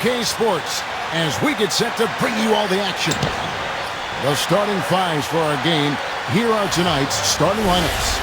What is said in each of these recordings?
Nba2k Sports as we get set to bring you all the action. The starting fives for our game. Here are tonight's starting lineups.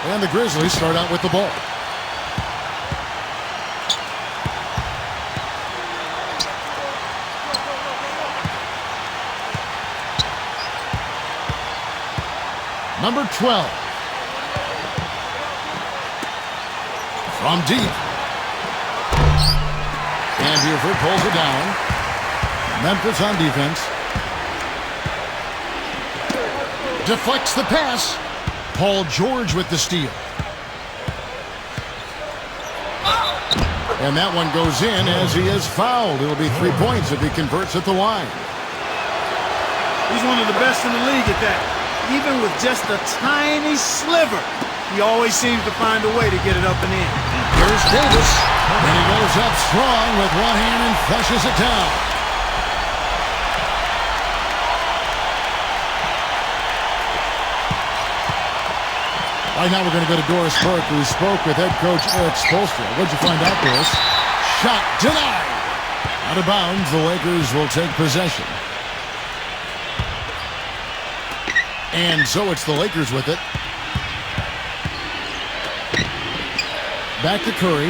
And the Grizzlies start out with the ball. Number 12. From deep. And Buford pulls it down. Memphis on defense. Deflects the pass. Paul George with the steal. And that one goes in as he is fouled. It'll be 3 points if he converts at the line. He's one of the best in the league at that. Even with just a tiny sliver, he always seems to find a way to get it up and in. Here's Davis. And he goes up strong with one hand and flushes it down. Right now we're going to go to Doris Burke, who spoke with head coach Eric Spoelstra. What'd you find out, Doris? Shot denied. Out of bounds, the Lakers will take possession. And so it's the Lakers with it. Back to Curry.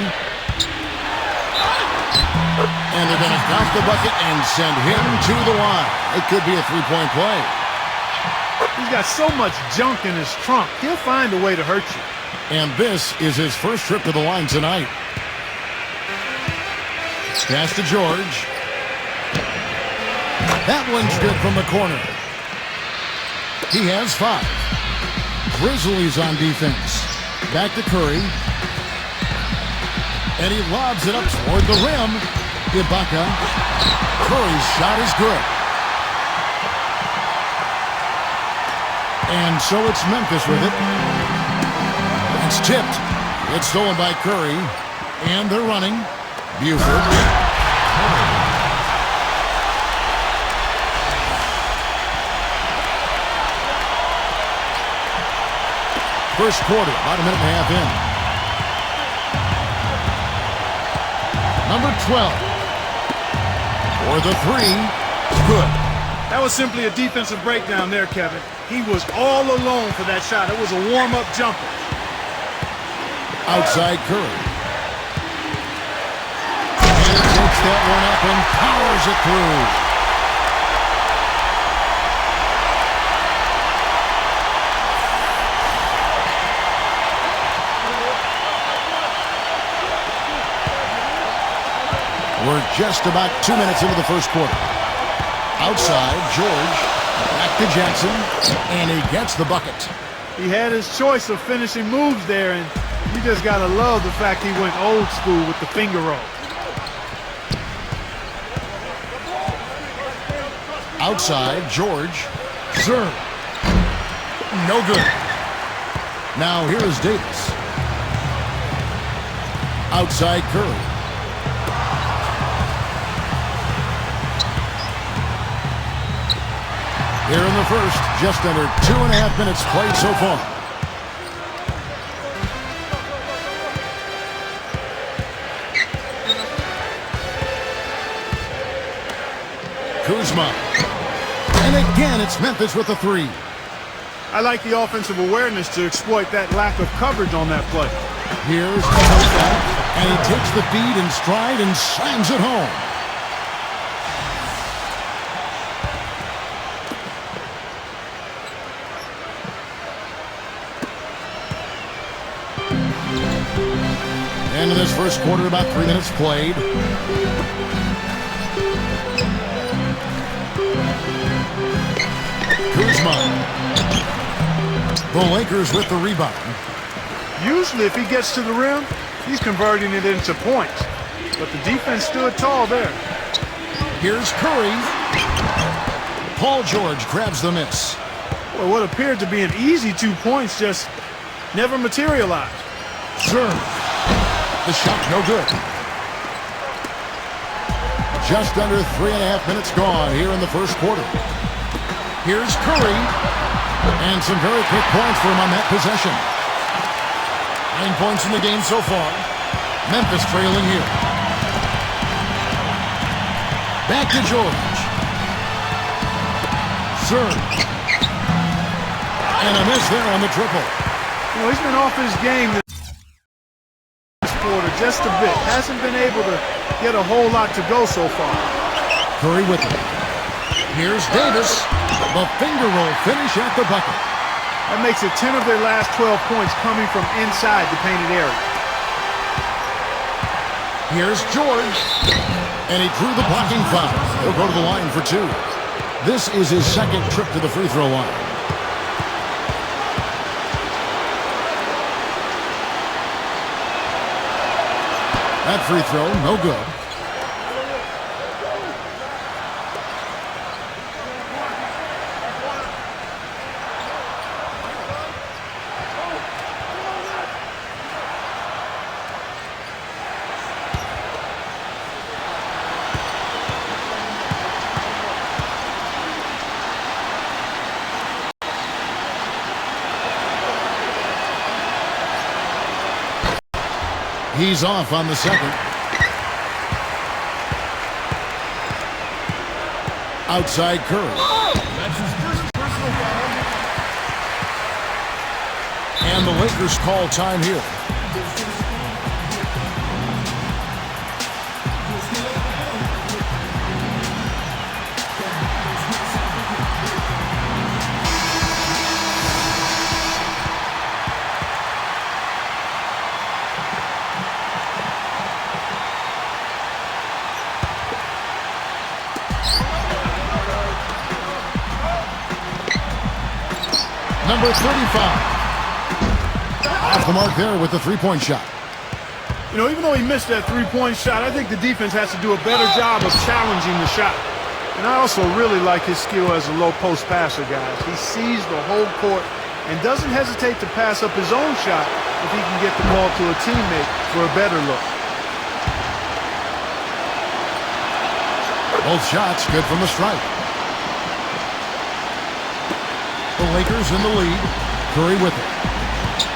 And they're going to count the bucket and send him to the line. It could be a three-point play. He's got so much junk in his trunk, he'll find a way to hurt you. And this is his first trip to the line tonight. Pass to George. That one's good from the corner. He has 5. Grizzlies on defense. Back to Curry. And he lobs it up toward the rim. Ibaka. Curry's shot is good. And so it's Memphis with it. It's tipped. It's stolen by Curry. And they're running. Buford. First quarter, about a minute and a half in. Number 12. For the 3. Good. That was simply a defensive breakdown there, Kevin. He was all alone for that shot. It was a warm-up jumper. Outside Curry. And he takes that one up and powers it through. We're just about 2 minutes into the first quarter. Outside, George, back to Jackson, and he gets the bucket. He had his choice of finishing moves there, and you just got to love the fact he went old school with the finger roll. Outside, George, serve. No good. Now here is Davis. Outside Curry. Here in the first, just under 2.5 minutes played so far. Kuzma. And again, it's Memphis with the 3. I like the offensive awareness to exploit that lack of coverage on that play. Here's Ibaka, and he takes the feed in stride and slams it home. And in this first quarter, about 3 minutes played. The Lakers with the rebound. Usually if he gets to the rim, he's converting it into points. But the defense stood tall there. Here's Curry. Paul George grabs the miss. Well, what appeared to be an easy 2 points just never materialized. Serve. The shot no good. Just under 3.5 minutes gone here in the first quarter. Here's Curry. And some very quick points for him on that possession. 9 points in the game so far. Memphis trailing here. Back to George. Serve. And a miss there on the triple. You know, he's been off his game this quarter just a bit. Hasn't been able to get a whole lot to go so far. Curry with it. Here's Davis. The finger roll finish at the bucket. That makes it 10 of their last 12 points coming from inside the painted area. Here's George. And he drew the blocking foul. He'll go to the line for 2. This is his second trip to the free throw line. That free throw, no good. He's off on the second. Outside Curry. That's his first personal foul. And the Lakers call time here. Number 35. Off the mark there with the three-point shot. You know, even though he missed that three-point shot, I think the defense has to do a better job of challenging the shot. And I also really like his skill as a low-post passer, guys. He sees the whole court and doesn't hesitate to pass up his own shot if he can get the ball to a teammate for a better look. Both shots good from the stripe. The Lakers in the lead. Curry with it.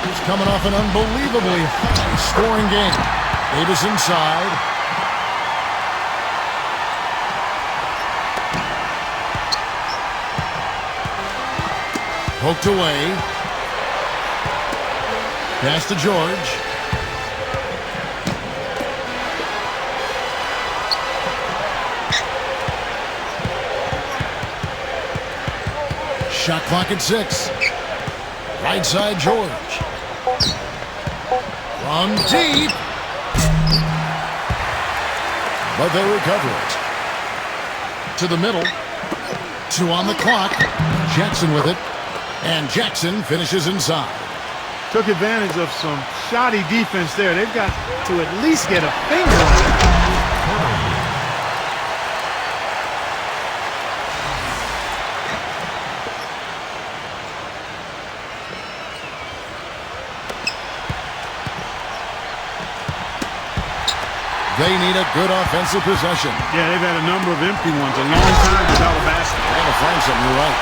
He's coming off an unbelievably high-scoring game. Davis inside. Poked away. Pass to George. Shot clock at 6. Right side George. From deep. But they recover it. To the middle. 2 on the clock. Jackson with it. And Jackson finishes inside. Took advantage of some shoddy defense there. They've got to at least get a finger on it. They need a good offensive possession. Yeah, they've had a number of empty ones. A long time without a basket. They gotta find something, you're right.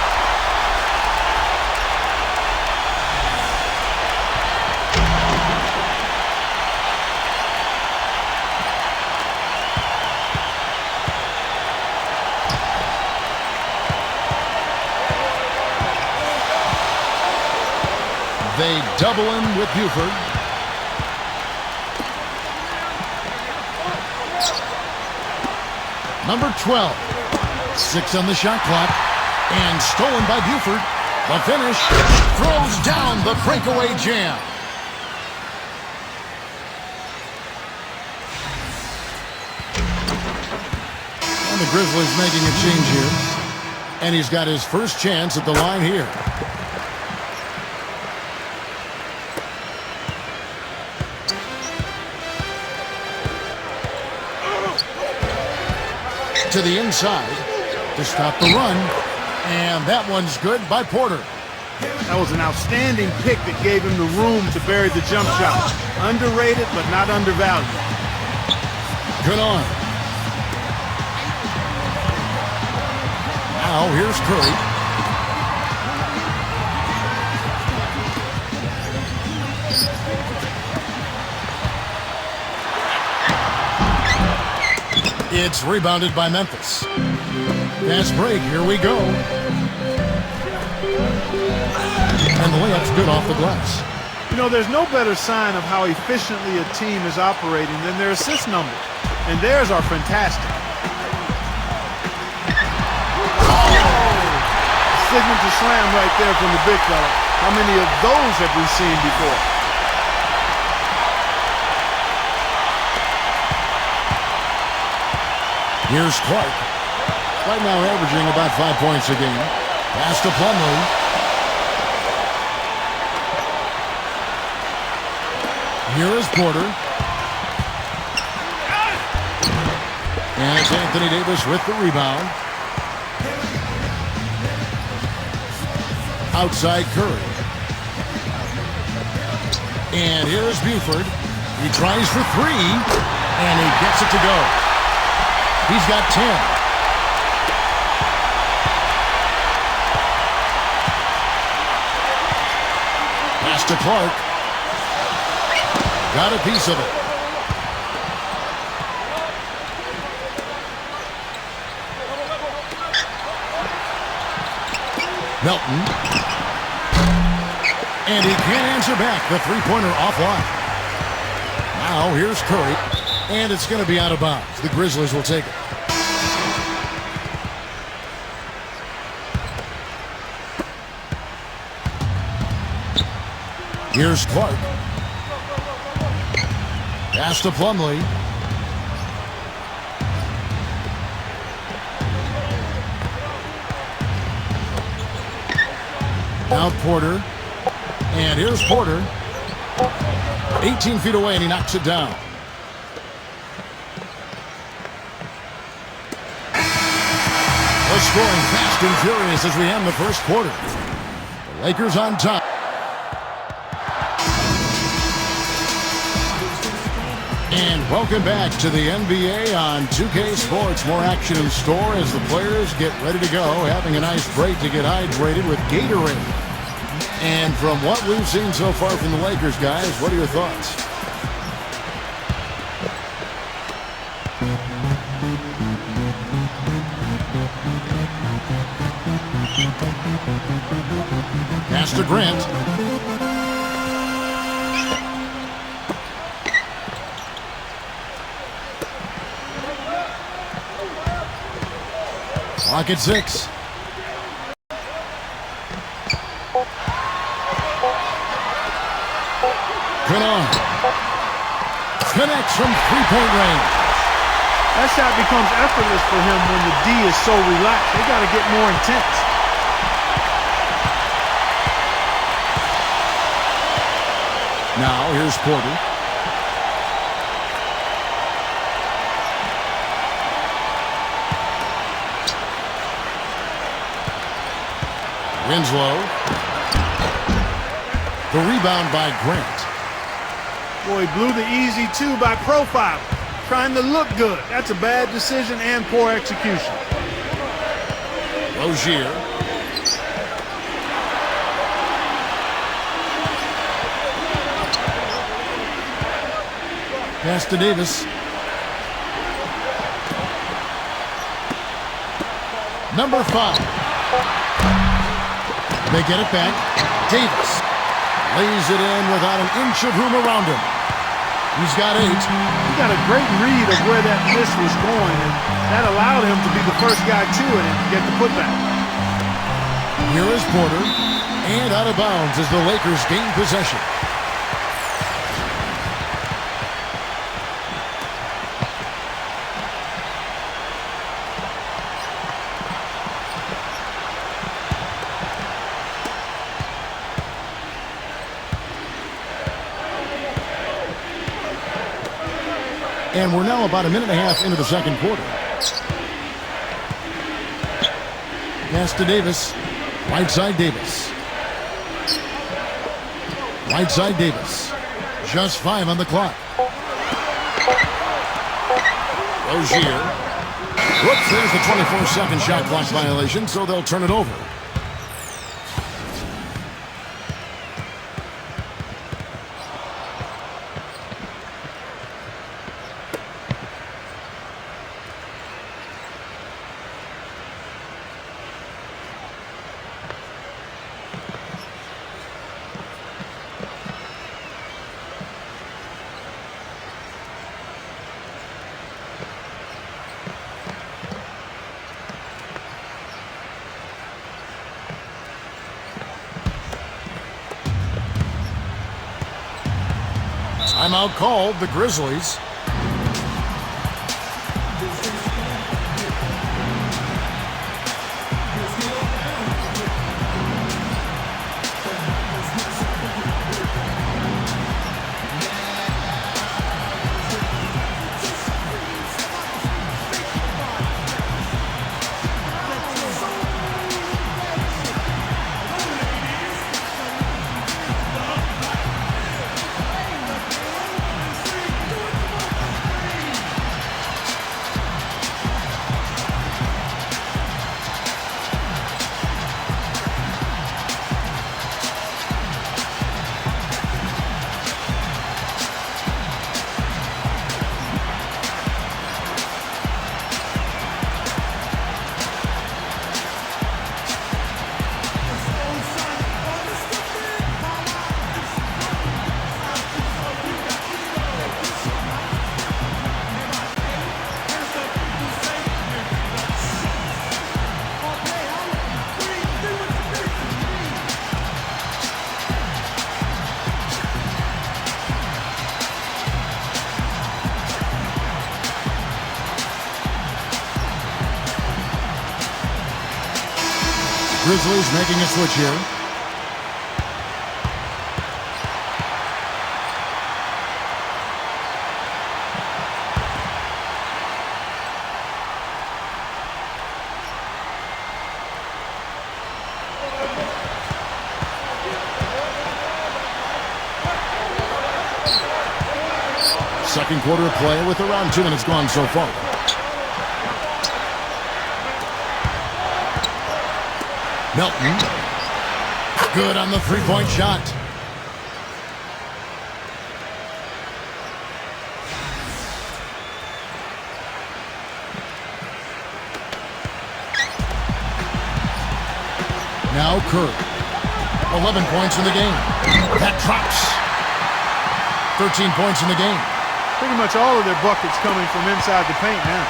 They double him with Buford. Number 12. 6 on the shot clock. And stolen by Buford. The finish. Throws down the breakaway jam. And the Grizzlies making a change here. And he's got his first chance at the line here. To the inside to stop the run. And that one's good by Porter. That was an outstanding pick that gave him the room to bury the jump shot. Underrated, but not undervalued. Good on. Now here's Curry. It's rebounded by Memphis. Fast break, here we go. And the layup's good off the glass. You know, there's no better sign of how efficiently a team is operating than their assist numbers. And theirs are fantastic. Signature slam right there from the big fella. How many of those have we seen before? Here's Clark. Right now averaging about 5 points a game. Pass to Plumlee. Here is Porter. And it's Anthony Davis with the rebound. Outside Curry. And here's Buford. He tries for three. And he gets it to go. He's got 10. Pass to Clark. Got a piece of it. Melton. And he can't answer back. The three-pointer offline. Now here's Curry. And it's going to be out of bounds. The Grizzlies will take it. Here's Clark. Pass to Plumlee. Now Porter. And here's Porter. 18 feet away, and he knocks it down. We're scoring fast and furious as we end the first quarter. The Lakers on top. And welcome back to the NBA on 2K Sports. More action in store as the players get ready to go, having a nice break to get hydrated with Gatorade. And from what we've seen so far from the Lakers, guys, what are your thoughts? Pass to Grant. Clock at 6. Good on. Connects from three-point range. That shot becomes effortless for him when the D is so relaxed. They got to get more intense. Now here's Porter. Winslow. The rebound by Grant. Boy, he blew the easy two by profile. Trying to look good. That's a bad decision and poor execution. Rozier. Pass to Davis. Number 5. They get it back. Davis lays it in without an inch of room around him. He's got 8. He got a great read of where that miss was going, and that allowed him to be the first guy to it and get the putback. Here is Porter, and out of bounds as the Lakers gain possession. And we're now about a minute and a half into the second quarter. Pass to Davis. Right side Davis. Right side Davis. Just 5 on the clock. Rozier. Whoops, there's the 24-second shot clock violation, so they'll turn it over. Timeout called, the Grizzlies. Grizzlies making a switch here. Second quarter of play with around 2 minutes gone so far. Melton. Good on the three-point shot. Now Curry. 11 points in the game. That drops. 13 points in the game. Pretty much all of their buckets coming from inside the paint now.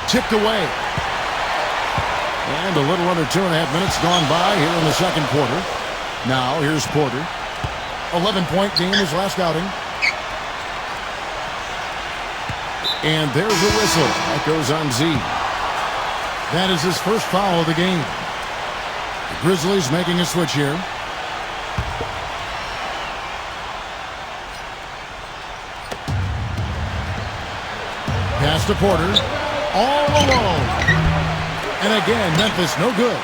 Tipped away. And a little under 2.5 minutes gone by here in the second quarter. Now here's Porter. 11-point game his last outing. And there's a whistle. That goes on Z. That is his first foul of the game. The Grizzlies making a switch here. Pass to Porter. All alone. And again, Memphis no good.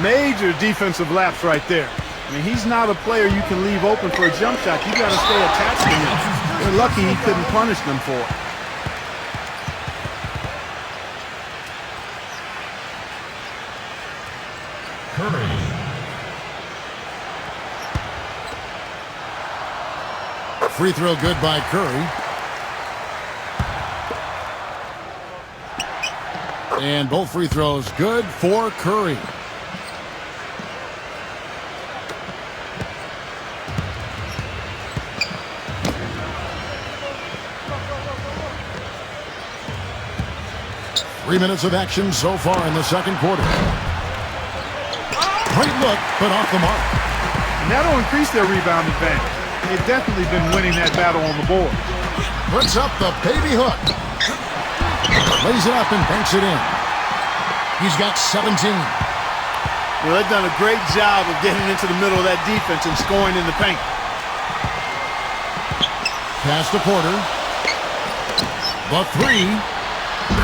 Major defensive lapse right there. I mean, he's not a player you can leave open for a jump shot. You got to stay attached to him. They're lucky he couldn't punish them for it. Curry. Free throw good by Curry. And both free throws good for Curry. Three minutes of action so far in the second quarter. Great look, but off the mark. And that'll increase their rebound advantage. They've definitely been winning that battle on the board. Puts up the baby hook. Lays it up and banks it in. He's got 17. Well, they've done a great job of getting into the middle of that defense and scoring in the paint. Pass to Porter. The three.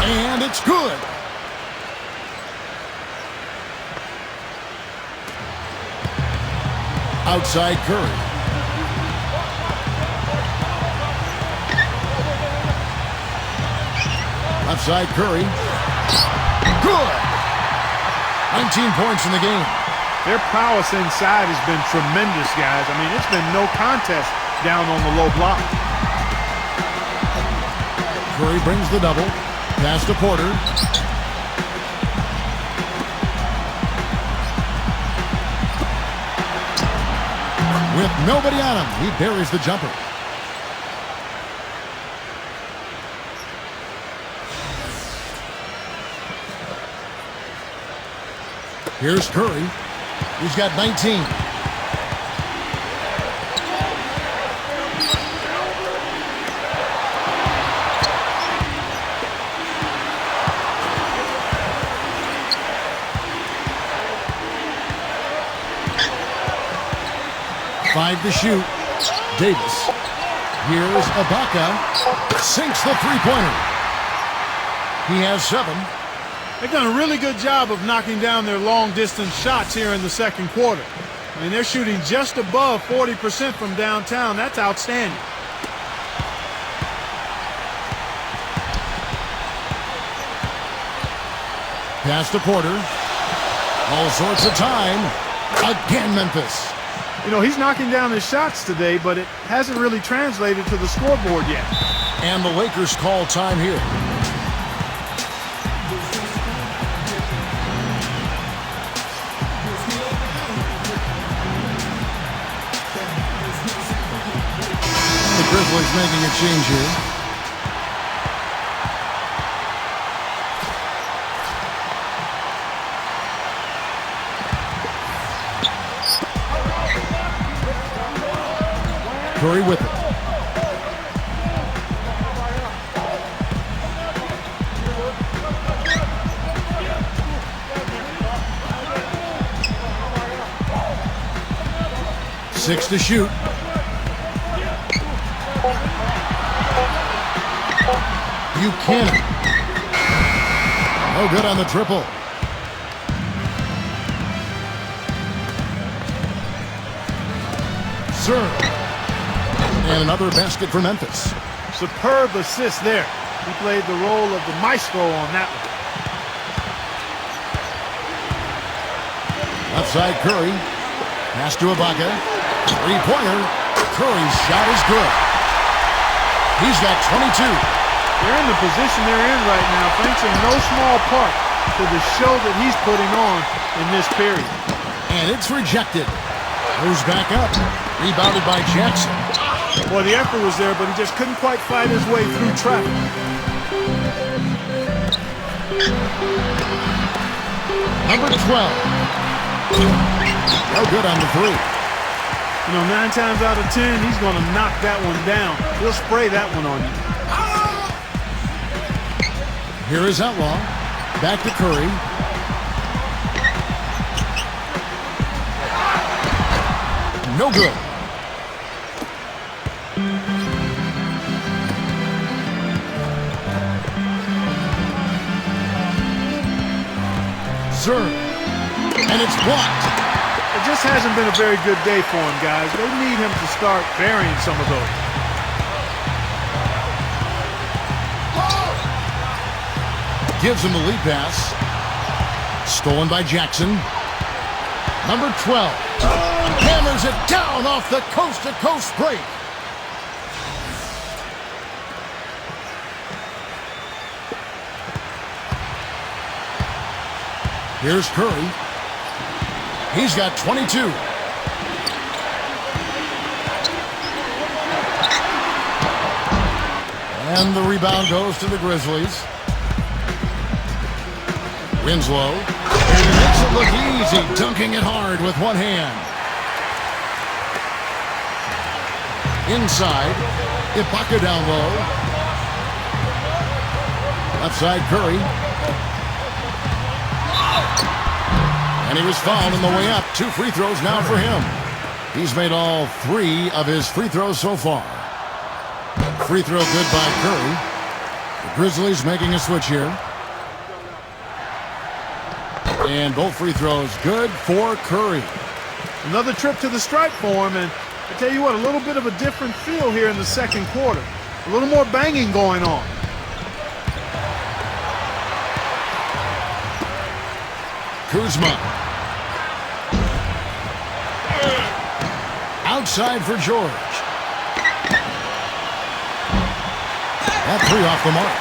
And it's good. Outside Curry. Outside Curry. Good. 19 points in the game. Their prowess inside has been tremendous, guys. I mean, it's been no contest down on the low block. Curry brings the double. Pass to Porter. With nobody on him, he buries the jumper. Here's Curry. He's got 19. Five to shoot. Davis. Here's Ibaka. Sinks the three-pointer. He has 7. They've done a really good job of knocking down their long-distance shots here in the second quarter. I mean, they're shooting just above 40% from downtown. That's outstanding. Pass to Porter. All sorts of time. Again, Memphis. You know, he's knocking down his shots today, but it hasn't really translated to the scoreboard yet. And the Lakers call time here. The Grizzlies making a change here. Curry with it. Six to shoot. Buchanan. No good on the triple. Serve. And another basket for Memphis. Superb assist there. He played the role of the maestro on that one. Outside Curry. Pass to Ibaka. Three-pointer. Curry's shot is good. He's got 22. They're in the position they're in right now, thanks in no small part to the show that he's putting on in this period. And it's rejected. Moves back up. Rebounded by Jackson. Well, the effort was there, but he just couldn't quite fight his way through traffic. Number 12. No good on the three. You know, 9 times out of 10, he's going to knock that one down. He'll spray that one on you. Here is Outlaw. Back to Curry. No good. Serve. And it's blocked. It just hasn't been a very good day for him, guys. They need him to start burying some of those. Gives him the lead pass. Stolen by Jackson. Number 12. Hammers it down off the coast-to-coast break. Here's Curry. He's got 22. And the rebound goes to the Grizzlies. Winslow. And he makes it look easy, dunking it hard with one hand. Inside. Ibaka down low. Outside Curry. And he was fouled on the way up. 2 free throws now for him. He's made all 3 of his free throws so far. Free throw good by Curry. The Grizzlies making a switch here. And both free throws good for Curry. Another trip to the stripe for him, and I tell you what, a little bit of a different feel here in the second quarter. A little more banging going on. Kuzma. Outside for George. That three off the mark.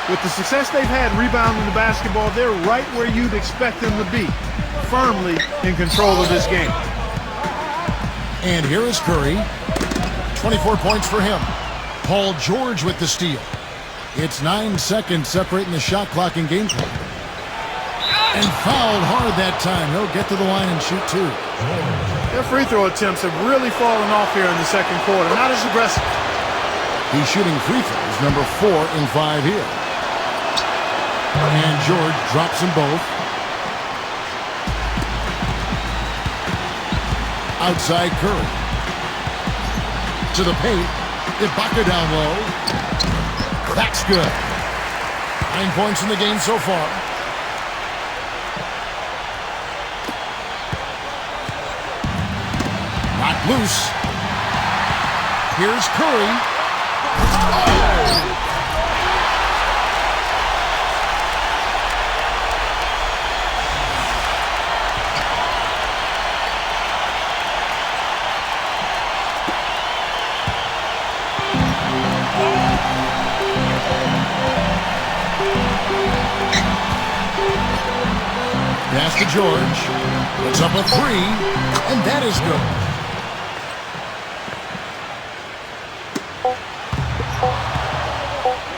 With the success they've had rebounding the basketball, they're right where you'd expect them to be, firmly in control of this game. And here is Curry. 24 points for him. Paul George with the steal. It's 9 seconds separating the shot clock and game clock. And fouled hard that time. He'll get to the line and shoot two. Their free throw attempts have really fallen off here in the second quarter. Not as aggressive. He's shooting free throws, number 4 in 5 here. And George drops them both. Outside Curry. To the paint. Ibaka down low. That's good. 9 points in the game so far. Not loose. Here's Curry. Oh! Pass to George. Puts up a three, and that is good.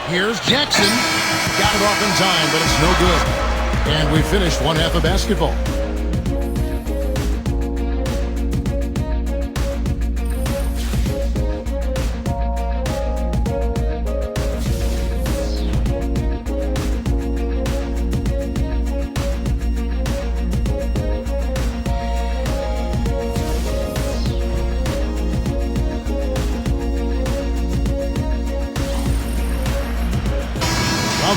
Here's Jackson. Got it off in time, but it's no good. And we finished one half of basketball.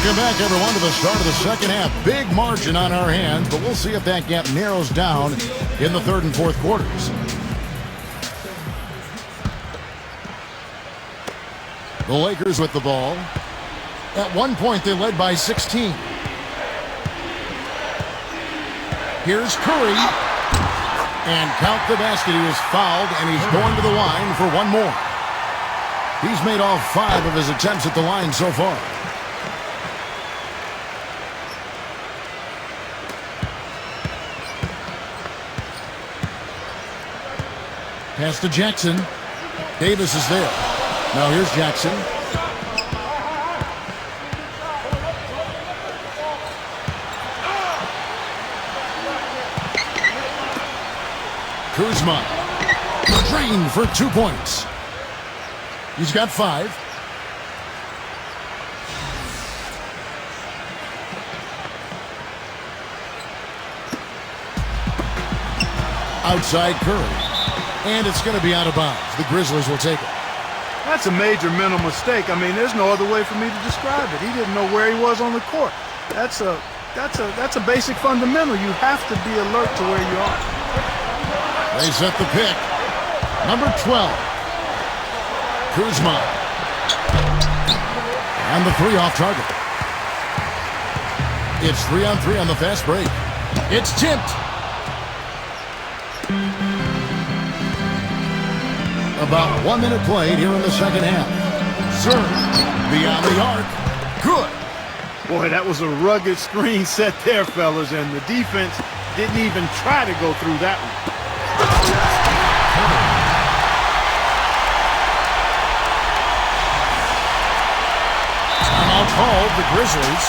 Welcome back, everyone, to the start of the second half. Big margin on our hands, but we'll see if that gap narrows down in the third and fourth quarters. The Lakers with the ball. At one point, they led by 16. Here's Curry. And count the basket. He was fouled, and he's going to the line for one more. He's made all 5 of his attempts at the line so far. Pass to Jackson. Davis is there. Now here's Jackson. Kuzma. Drained for 2 points. He's got 5. Outside Curry. And it's going to be out of bounds. The Grizzlies will take it. That's a major mental mistake. I mean, there's no other way for me to describe it. He didn't know where he was on the court. That's a basic fundamental. You have to be alert to where you are. They set the pick. Number 12. Kuzma. And the three off target. It's 3-on-3 on the fast break. It's tipped. About 1 minute played here in the second half. Serve beyond the arc. Good. Boy, that was a rugged screen set there, fellas, and the defense didn't even try to go through that one. Timeout called the Grizzlies.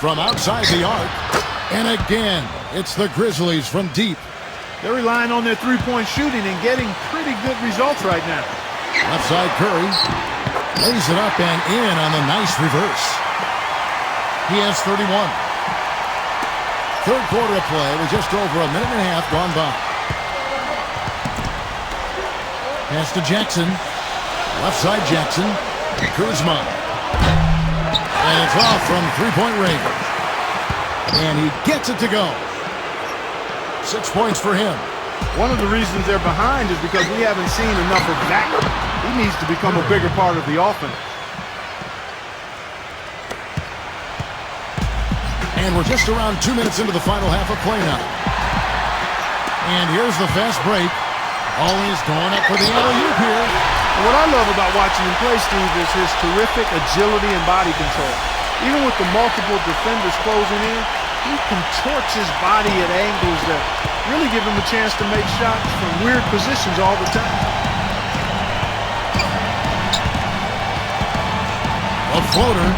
From outside the arc. And again, it's the Grizzlies from deep. They're relying on their three-point shooting and getting pretty good results right now. Left side Curry. Lays it up and in on the nice reverse. He has 31. Third quarter of play with just over a minute and a half gone by. Pass to Jackson. Left side Jackson. Kuzma. And it's off from three-point range. And he gets it to go. 6 points for him. One of the reasons they're behind is because we haven't seen enough of that. He needs to become a bigger part of the offense. And we're just around 2 minutes into the final half of play now. And here's the fast break. Always going up for the alley-oop here. And what I love about watching him play, Steve, is his terrific agility and body control. Even with the multiple defenders closing in, he contorts his body at angles that really give him a chance to make shots from weird positions all the time. A floater,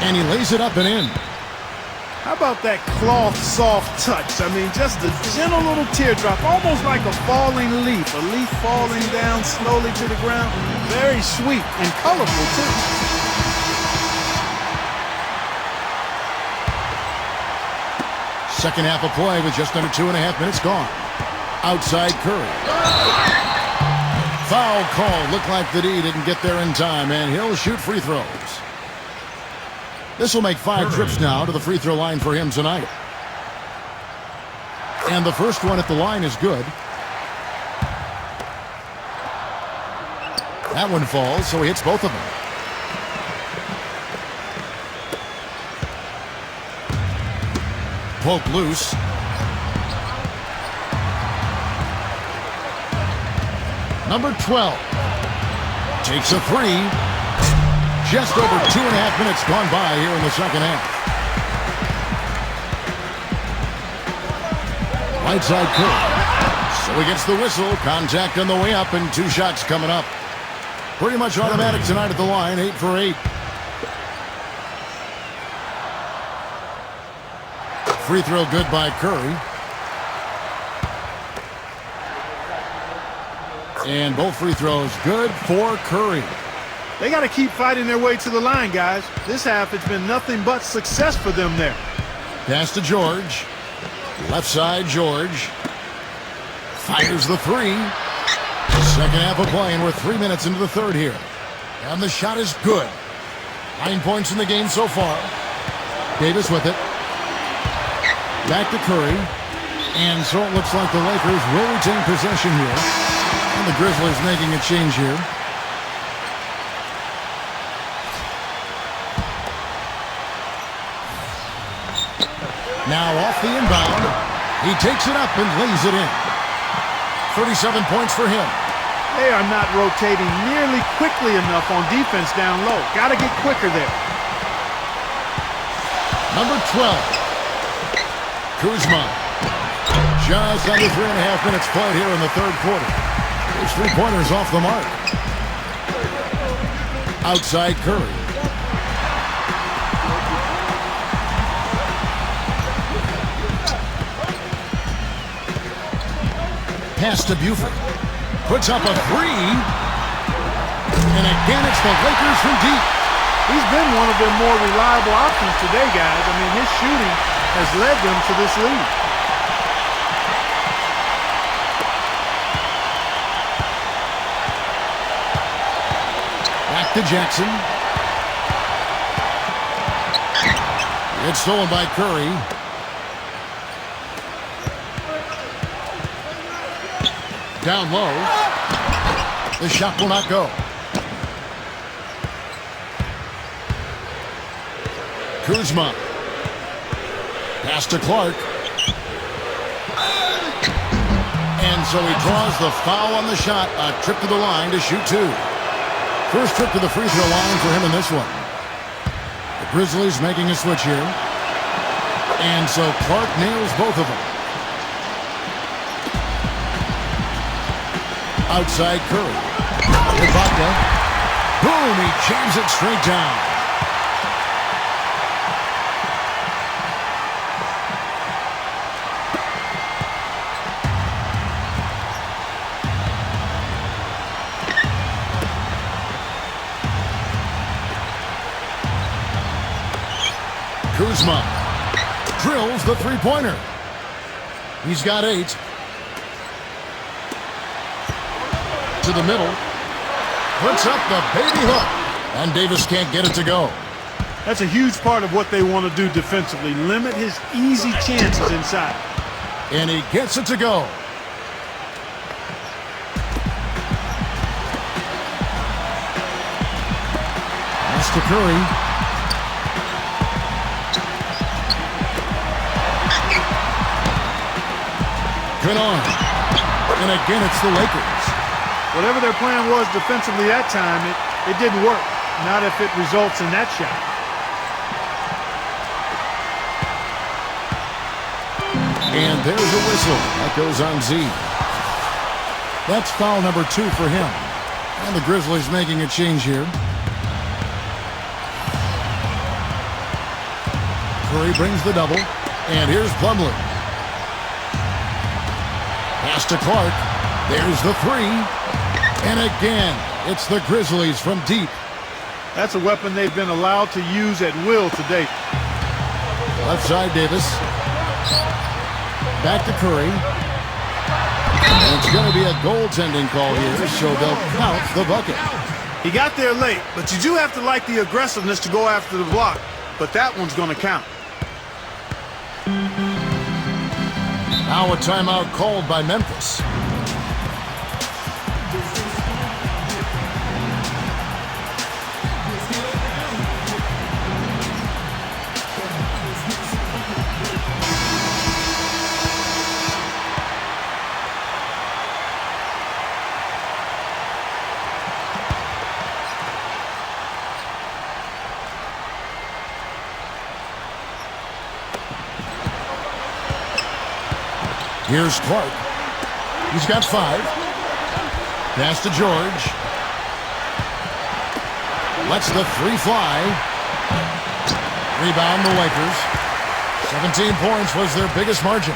and he lays it up and in. How about that cloth soft touch? I mean, just a gentle little teardrop, almost like a falling leaf. A leaf falling down slowly to the ground. Very sweet and colorful, too. Second half of play with just under 2.5 minutes gone. Outside Curry. Foul call. Looked like the D didn't get there in time, and he'll shoot free throws. This will make 5 trips now to the free throw line for him tonight. And the first one at the line is good. That one falls, so he hits both of them. Poke loose. Number 12 takes a three. Just over 2.5 minutes gone by here in the second half. Right side Curry. So he gets the whistle. Contact on the way up and 2 shots coming up. Pretty much automatic tonight at the line. 8 for 8. Free throw good by Curry. And both free throws good for Curry. They got to keep fighting their way to the line, guys. This half, it's been nothing but success for them there. Pass to George. Left side, George. Fires the three. Second half of play, and we're 3 minutes into the third here. And the shot is good. 9 points in the game so far. Davis with it. Back to Curry. And so it looks like the Lakers will retain possession here. And the Grizzlies making a change here. Now off the inbound. He takes it up and lays it in. 37 points for him. They are not rotating nearly quickly enough on defense down low. Got to get quicker there. Number 12. Kuzma. Just under 3.5 minutes played here in the third quarter. His three-pointers off the mark. Outside Curry. Pass to Buford. Puts up a three. And again, it's the Lakers from deep. He's been one of their more reliable options today, guys. I mean, his shooting has led them to this lead. Back to Jackson. It's stolen by Curry. Down low. The shot will not go. Kuzma. Pass to Clark. And so he draws the foul on the shot. A trip to the line to shoot 2. First trip to the free throw line for him in this one. The Grizzlies making a switch here. And so Clark nails both of them. Outside Curry. Ibaka. Boom, he jams it straight down. Kuzma drills the three-pointer. He's got 8. To the middle. Puts up the baby hook. And Davis can't get it to go. That's a huge part of what they want to do defensively. Limit his easy chances inside. And he gets it to go. Pass to Curry. Good on. And again, it's the Lakers. Whatever their plan was defensively that time, it didn't work. Not if it results in that shot. And there's a whistle. That goes on Z. That's foul number 2 for him. And the Grizzlies making a change here. Curry brings the double. And here's Plumlee. Pass to Clark. There's the 3. And again, it's the Grizzlies from deep. That's a weapon they've been allowed to use at will to date. Left side, Davis. Back to Curry. And it's going to be a goaltending call here, so they'll count the bucket. He got there late, but you do have to like the aggressiveness to go after the block. But that one's going to count. Now a timeout called by Memphis. Here's Clark. He's got 5. Pass to George. Lets the 3 fly. Rebound the Lakers. 17 points was their biggest margin.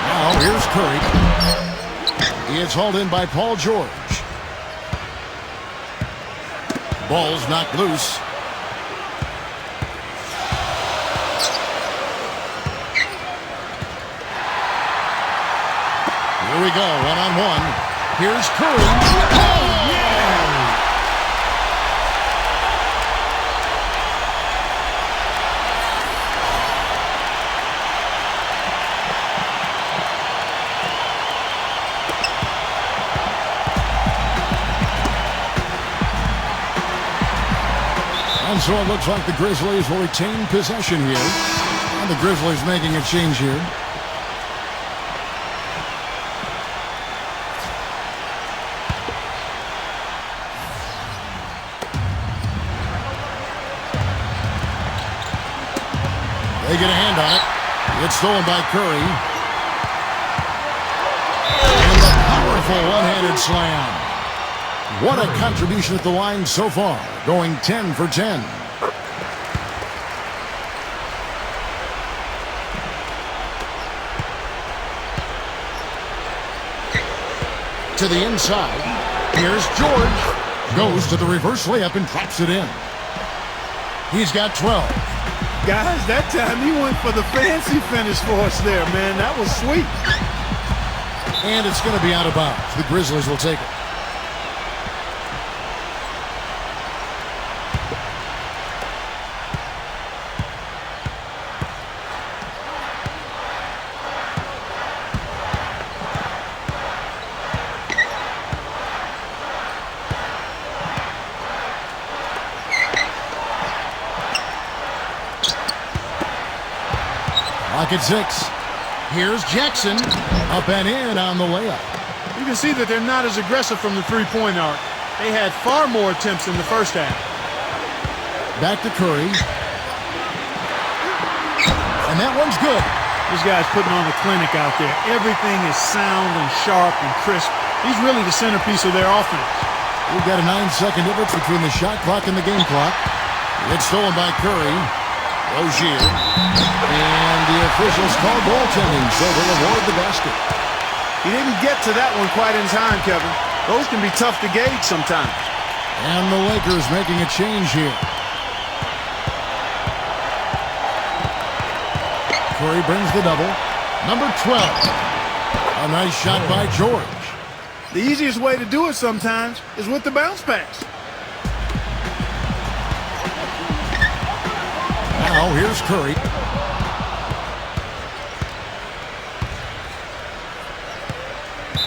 Now here's Curry. He is hauled in by Paul George. Ball's knocked loose. Here we go, one-on-one. Here's Curry. Oh, yeah! And so it looks like the Grizzlies will retain possession here. And the Grizzlies making a change here. They get a hand on it. It's stolen by Curry. And a powerful one-handed slam. What a contribution at the line so far, going 10 for 10. To the inside. Here's George. Goes to the reverse layup and drops it in. He's got 12. Guys, that time he went for the fancy finish for us there, man. That was sweet. And it's going to be out of bounds. The Grizzlies will take it. At 6. Here's Jackson. Up and in on the layup. You can see that they're not as aggressive from the three-point arc. They had far more attempts in the first half. Back to Curry. And that one's good. This guy's putting on a clinic out there. Everything is sound and sharp and crisp. He's really the centerpiece of their offense. We've got a 9-second difference between the shot clock and the game clock. It's stolen by Curry. Rozier. And the officials call goaltending, so they'll award the basket. He didn't get to that one quite in time, Kevin. Those can be tough to gauge sometimes. And the Lakers making a change here. Curry brings the double. Number 12. A nice shot by George. The easiest way to do it sometimes is with the bounce pass. Now here's Curry.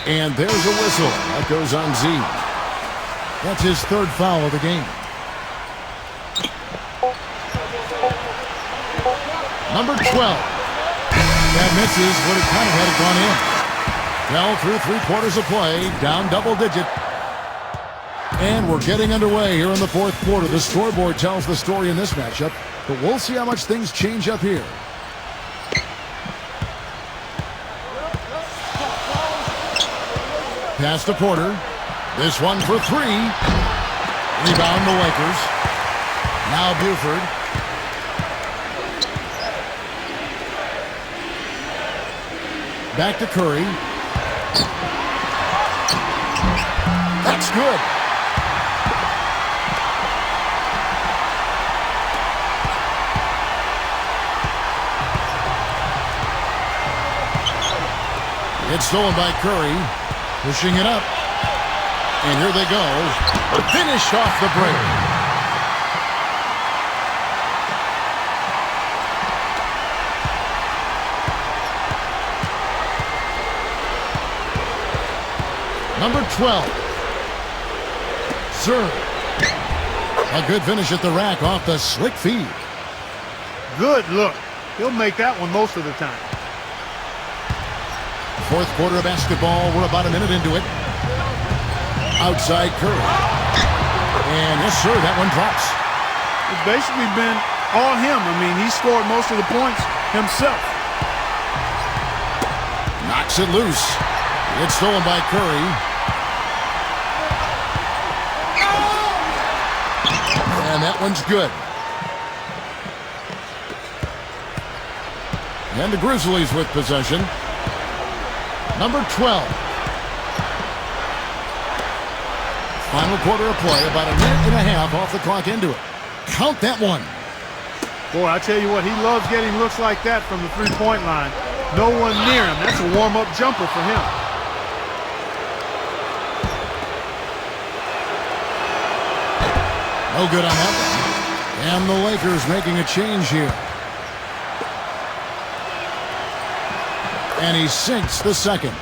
And there's a whistle. That goes on Z. That's his third foul of the game. Number 12. That misses, would have kind of had it gone in. Fell through 3/4 of play, down double digit. And we're getting underway here in the fourth quarter. The scoreboard tells the story in this matchup, but we'll see how much things change up here. Pass to Porter. This one for three. Rebound the Lakers. Now Buford. Back to Curry. That's good. It's stolen by Curry. Pushing it up. And here they go. Finish off the break. Number 12. Serve. A good finish at the rack off the slick feed. Good look. He'll make that one most of the time. Fourth quarter of basketball. We're about a minute into it. Outside Curry. And yes, sir, that one drops. It's basically been all him. I mean, he scored most of the points himself. Knocks it loose. It's stolen by Curry. And that one's good. And the Grizzlies with possession. Number 12. Final quarter of play, about a minute and a half off the clock into it. Count that one. Boy, I tell you what, he loves getting looks like that from the three-point line. No one near him. That's a warm-up jumper for him. No good on that one. And the Lakers making a change here. And he sinks the second.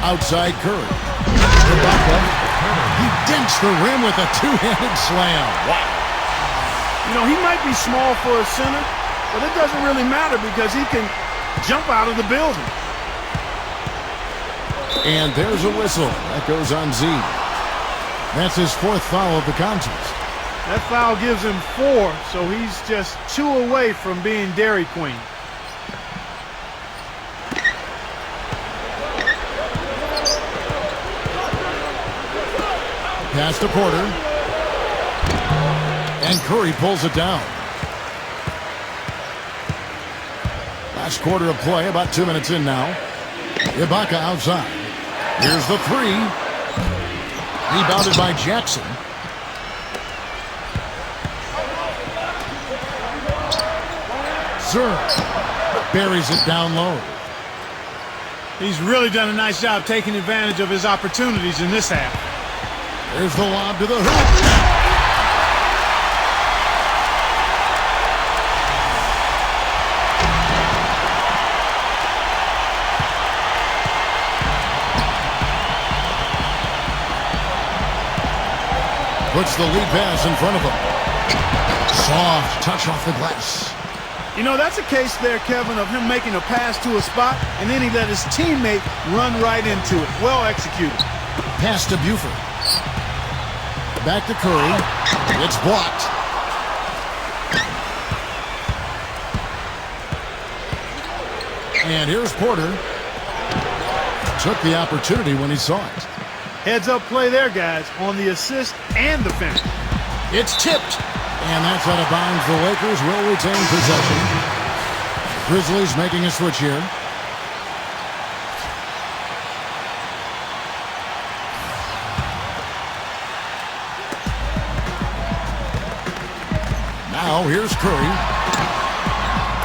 Outside Curry. He dinks the rim with a two-handed slam. Wow. You know, he might be small for a center, but it doesn't really matter because he can jump out of the building. And there's a whistle. That goes on Z. That's his fourth foul of the contest. That foul gives him 4, so he's just 2 away from being Dairy Queen. Pass to Porter. And Curry pulls it down. Last quarter of play, about 2 minutes in now. Ibaka outside. Here's the three. Rebounded by Jackson. Serve. Buries it down low. He's really done a nice job taking advantage of his opportunities in this half. There's the lob to the hoop. Puts the lead pass in front of him. Soft touch off the glass. You know, that's a case there, Kevin, of him making a pass to a spot, and then he let his teammate run right into it. Well executed. Pass to Buford. Back to Curry. It's blocked. And here's Porter. Took the opportunity when he saw it. Heads up play there, guys, on the assist and the finish. It's tipped. And that's out of bounds. The Lakers will retain possession. Grizzlies making a switch here. Now here's Curry.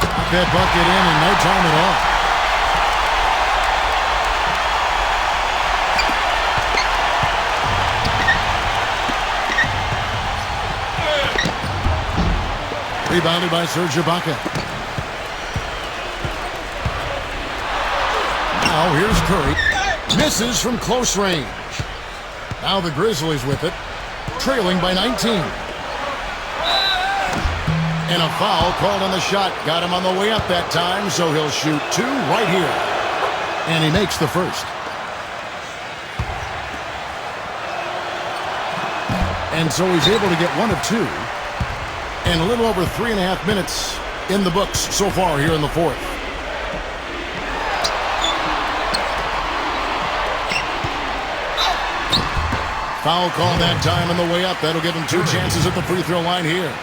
Got that bucket in no time at all. Rebounded by Serge Ibaka. Now here's Curry. Misses from close range. Now the Grizzlies with it, trailing by 19. And a foul called on the shot. Got him on the way up that time, so he'll shoot two right here. And he makes the first. And so he's able to get one of two. And a little over 3.5 minutes in the books so far here in the fourth. Foul call that time on the way up. That'll give him two chances at the free throw line here.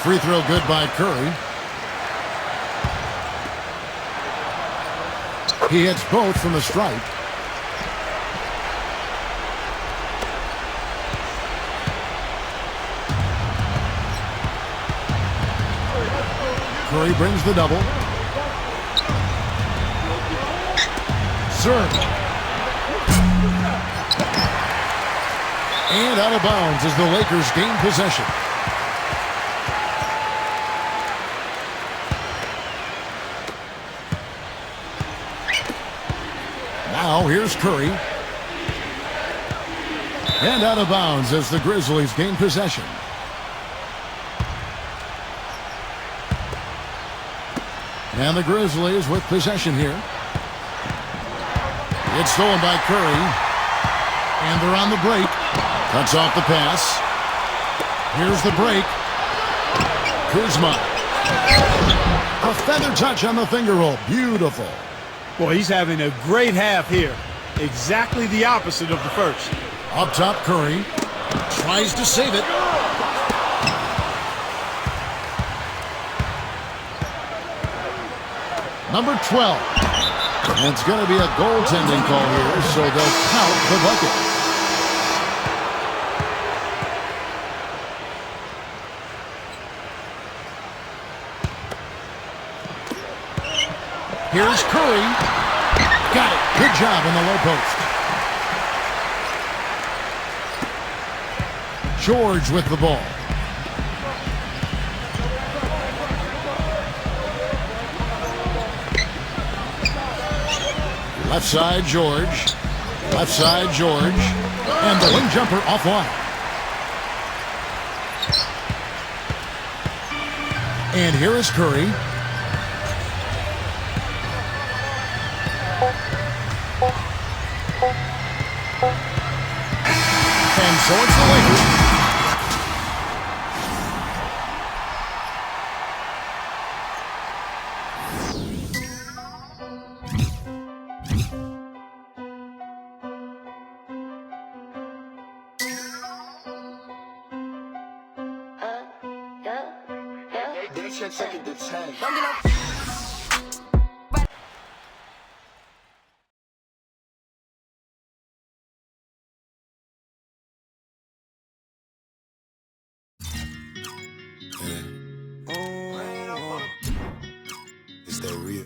Free throw good by Curry. He hits both from the stripe. Curry brings the double. Serve. And out of bounds as the Lakers gain possession. Now here's Curry. And out of bounds as the Grizzlies gain possession. And the Grizzlies with possession here. It's stolen by Curry. And they're on the break. Cuts off the pass. Here's the break. Kuzma. A feather touch on the finger roll. Beautiful. Boy, he's having a great half here. Exactly the opposite of the first. Up top, Curry. Tries to save it. Number 12. And it's going to be a goaltending call here, so they'll count the bucket. Here's Curry. Got it. Good job in the low post. George with the ball. Left side, George. Left side, George. And the wing jumper offline. And here is Curry. And so it's the Lakers. Is that real?